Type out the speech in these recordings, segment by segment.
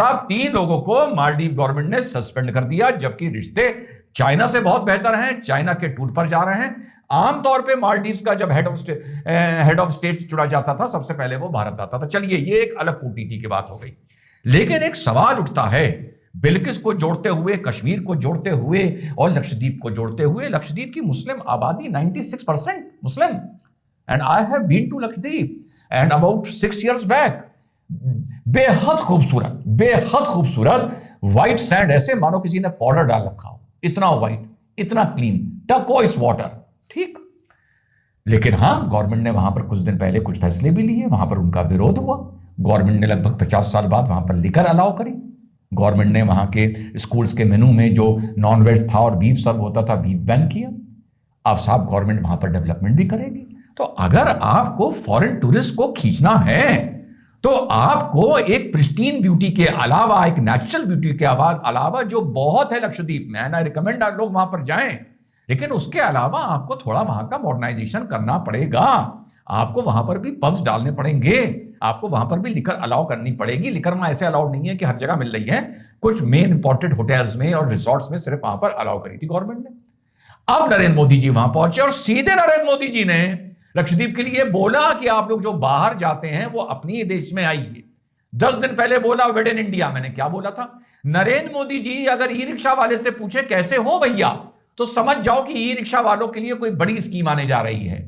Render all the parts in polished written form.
साहब 3 लोगों को मालदीव गवर्नमेंट ने सस्पेंड कर दिया, जबकि रिश्ते चाइना से बहुत बेहतर हैं, चाइना के टूर पर जा रहे हैं। आमतौर पे मालदीव्स का जब हेड ऑफ स्टेट चुना जाता था, सबसे पहले वो भारत आता था। चलिए, ये एक अलग कूटनीति की बात हो गई। लेकिन एक सवाल उठता है, बिल्किस को जोड़ते हुए, कश्मीर को जोड़ते हुए और लक्षद्वीप को जोड़ते हुए। लक्षद्वीप की मुस्लिम आबादी 96% मुस्लिम, and I have been to Lakshadweep and about 6 years back. बेहद खूबसूरत व्हाइट सैंड, ऐसे मानो किसी ने पाउडर डाल रखा हो, इतना व्हाइट, इतना क्लीन, टर्कोइज वाटर, ठीक। लेकिन हां, गवर्नमेंट ने वहां पर कुछ दिन पहले कुछ फैसले भी लिए, वहां पर उनका विरोध हुआ। गवर्नमेंट ने लगभग 50 साल बाद वहां पर लिकर अलाउ करी। गवर्नमेंट ने वहां के स्कूल्स के मेनू में जो नॉन वेज था और बीफ सर्व होता था, बीफ बैन किया। अब साहब गवर्नमेंट वहां पर डेवलपमेंट भी करेगी। तो अगर आपको फॉरेन टूरिस्ट को खींचना है, तो आपको एक प्रिस्टीन ब्यूटी के अलावा, एक नेचुरल ब्यूटी के अलावा जो बहुत है लक्षद्वीप में, एंड आई रिकमेंड आप लोग वहां पर जाएं, लेकिन उसके अलावा आपको थोड़ा वहां का मॉडर्नाइजेशन करना पड़ेगा। आपको वहां पर भी पब्स डालने पड़ेंगे, आपको वहां पर भी लिकर अलाउ करनी पड़ेगी। लिकर वहां ऐसे अलाउड नहीं है कि हर जगह मिल रही है, कुछ मेन इंपॉर्टेंट होटल्स में और रिसोर्ट्स में सिर्फ वहां पर अलाउ करी थी गवर्नमेंट ने। अब नरेंद्र मोदी जी वहां पहुंचे और सीधे नरेंद्र मोदी जी ने लक्षद्वीप के लिए बोला कि आप लोग जो बाहर जाते हैं वो अपनी देश में आइए। 10 दिन पहले बोला वेड इन इंडिया। मैंने क्या बोला था? नरेंद्र मोदी जी अगर ई रिक्शा वाले से पूछे कैसे हो भैया, तो समझ जाओ कि ई रिक्शा वालों के लिए कोई बड़ी स्कीम आने जा रही है।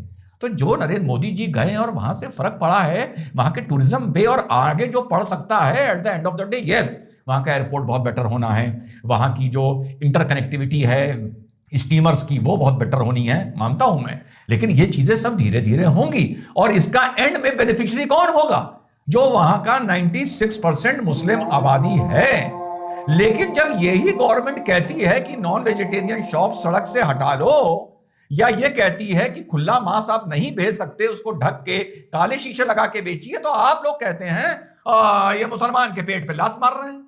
तो जो नरेंद्र मोदी जी गए और वहां से फर्क पड़ा है, वहां के टूरिज्म पे और आगे जो पड़ सकता है at the end of the day, yes, वहां का एयरपोर्ट बहुत बेटर होना है, वहां की जो इंटरकनेक्टिविटी है स्टीमर्स की वो बहुत बेटर होनी है, मानता हूं मैं। लेकिन ये चीजें सब धीरे धीरे होंगी और इसका एंड में बेनिफिशियरी कौन होगा? जो वहां का 96% मुस्लिम आबादी है। लेकिन जब यही गवर्नमेंट कहती है कि नॉन वेजिटेरियन शॉप सड़क से हटा लो, या ये कहती है कि खुला मांस आप नहीं बेच सकते, उसको ढक के काले शीशे लगा के बेचिए, तो आप लोग कहते हैं ये मुसलमान के पेट पे लात मार रहे हैं।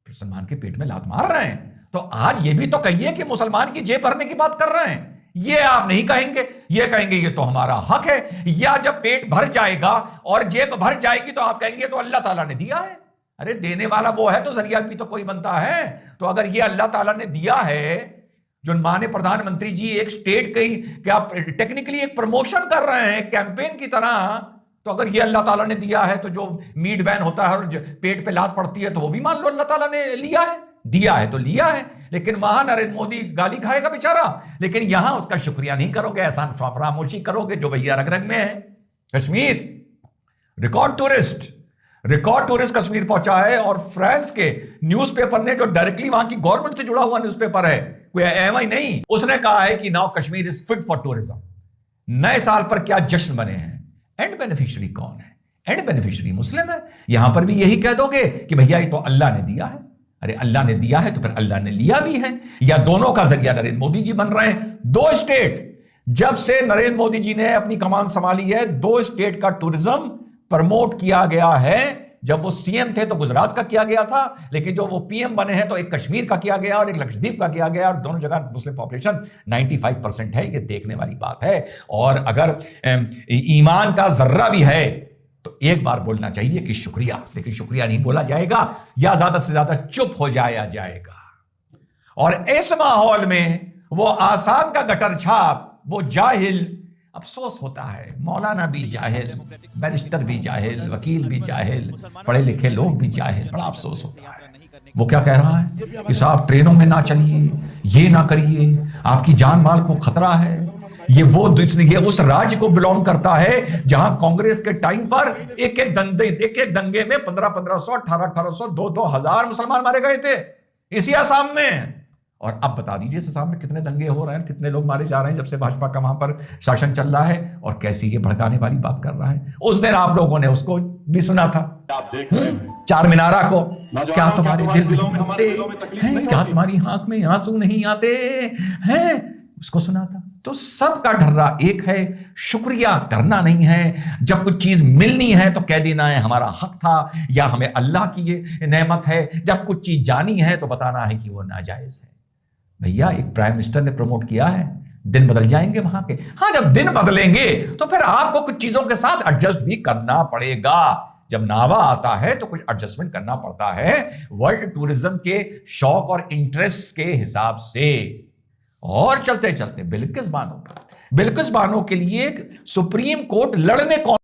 मुसलमान के पेट में लात मार रहे हैं तो आज ये भी तो कहिए कि मुसलमान की जेब भरने की बात कर रहे हैं। ये आप नहीं कहेंगे, ये कहेंगे ये तो हमारा हक है। या जब पेट भर जाएगा और जेब भर जाएगी तो आप कहेंगे तो अल्लाह ताला ने दिया है। अरे देने वाला वो है तो जरिया भी तो कोई बनता है। तो अगर ये अल्लाह ताला ने दिया है, जो माने प्रधानमंत्री जी एक स्टेट की क्या टेक्निकली एक प्रमोशन कर रहे हैं कैंपेन की तरह, तो अगर ये अल्लाह ताला ने दिया है तो जो मीट बैन होता है और पेट पे लात पड़ती है तो वो भी मान लो अल्लाह ताला ने लिया है, दिया है तो लिया है। लेकिन वहां नरेंद्र मोदी गाली खाएगा बेचारा, लेकिन यहां उसका शुक्रिया नहीं करोगे, एहसान फरामोशी करोगे, जो भैया रग रग में है। कश्मीर रिकॉर्ड टूरिस्ट कश्मीर पहुंचा है और फ्रांस के न्यूज़पेपर ने, जो डायरेक्टली वहां की गवर्नमेंट से जुड़ा हुआ न्यूज़पेपर है, कोई एएमआई नहीं, उसने कहा है कि now Kashmir is fit for tourism. नए साल पर क्या जश्न बने हैं। एंड बेनिफिशियरी कौन है? एंड बेनिफिशियरी मुस्लिम है। यहां पर भी यही कह दोगे कि भैया ये तो अल्लाह ने दिया है। अरे अल्लाह ने दिया है तो फिर अल्लाह ने लिया भी है, या दोनों का जरिया नरेंद्र मोदी जी बन रहे हैं। 2 स्टेट, जब से नरेंद्र मोदी जी ने अपनी कमान संभाली है, 2 स्टेट का टूरिज्म प्रमोट किया गया है। जब वो सीएम थे तो गुजरात का किया गया था, लेकिन जो वो पीएम बने हैं तो एक कश्मीर का किया गया और एक लक्षद्वीप का किया गया, और दोनों जगह मुस्लिम पॉपुलेशन 95% है। ये देखने वाली बात है। और अगर ईमान का जर्रा भी है तो एक बार बोलना चाहिए कि शुक्रिया, लेकिन शुक्रिया नहीं बोला जाएगा, या ज्यादा से ज्यादा चुप हो जाया जाएगा। और इस माहौल में वो आसाम का गटर छाप, वो जाहिल, अफसोस होता है, मौलाना भी जाहिल, बैरिस्टर भी जाहिल, वकील भी जाहिल, पढ़े लिखे लोग भी जाहिल, बड़ा अफसोस होता है। वो क्या कह रहा है कि साहब ट्रेनों में ना चलिए, ये ना करिए, आपकी जान माल को खतरा है। ये उस राज्य को बिलोंग करता है जहां कांग्रेस के टाइम पर एक एक दंगे में 1500, 1800, 2,000 मुसलमान मारे गए थे इसी आसाम में। और अब बता दीजिए इस आसाम में कितने दंगे हो रहे हैं, कितने लोग मारे जा रहे हैं जब से भाजपा का वहां पर शासन चल रहा है, और कैसी ये भड़काने वाली बात कर रहा है। उस दिन आप लोगों ने उसको भी सुना था, चार मीनारा को, क्या तुम्हारे दिल में, क्या तुम्हारी आंख में आंसू नहीं आते हैं, उसको सुना था। तो सबका ढर्रा एक है, शुक्रिया करना नहीं है। जब कुछ चीज मिलनी है तो कह देना है हमारा हक था, या हमें अल्लाह की ये नेमत है। जब कुछ चीज जानी है तो बताना है कि वो नाजायज है। भैया एक प्राइम मिनिस्टर ने प्रमोट किया है, दिन बदल जाएंगे वहां के। हाँ, जब दिन बदलेंगे तो फिर आपको कुछ चीजों के साथ एडजस्ट भी करना पड़ेगा। जब नावा आता है तो कुछ एडजस्टमेंट करना पड़ता है वर्ल्ड टूरिज्म के शौक और इंटरेस्ट के हिसाब से। और चलते चलते बिल्किस बानो के लिए सुप्रीम कोर्ट लड़ने कौन